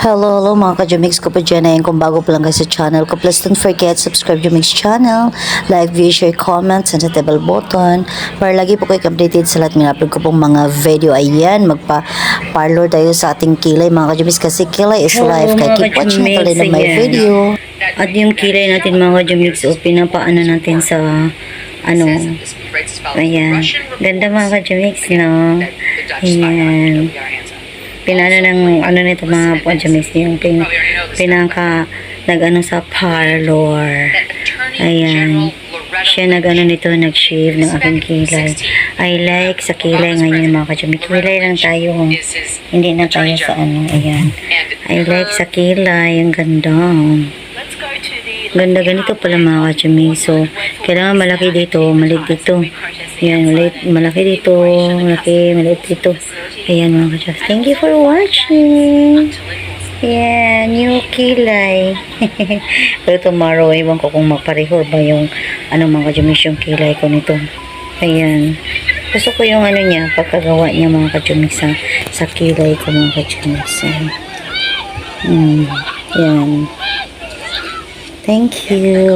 Hello mga ka-Jumix ko po dyan. Ayan, kung bago pa lang kayo sa channel ko, please don't forget, subscribe Jumix channel, like, view, share, comment, and sa bell button para lagi po kayo updated sa lahat ng upload ko pong mga video. Ayan, magpa-parlor tayo sa ating kilay mga ka-Jumix kasi kilay is life. Kaya keep watching ito rin na my video. At yung kilay natin mga ka-Jumix, o pinapaano natin sa ayan, ganda mga ka-Jumix, no? Ayan, pinano ng nito mga ka-Jumix, yung pinaka nag-ano sa parlor. Ayan, siya nag-ano nito, nag-shave ng aking kilay. I like sa kilay ngayon mga ka-Jumix. Kilay lang tayo, hindi na tayo sa ayan. I like sa kilay, ang ganda. Ganda ganito pala mga ka-Jumix. So, kailangan malaki dito, maliit dito. Ayan, malaki dito, maliit dito. Ayan mga ka-Jumix. Thank you for watching. Ayan, new kilay. Pero tomorrow, ewan ko kung magpareho ba yung mga ka-Jumix yung kilay ko nito. Ayan. Gusto ko yung niya, pagkagawa niya mga ka-Jumix sa kilay ko mga ka-Jumix. Ayan. Thank you.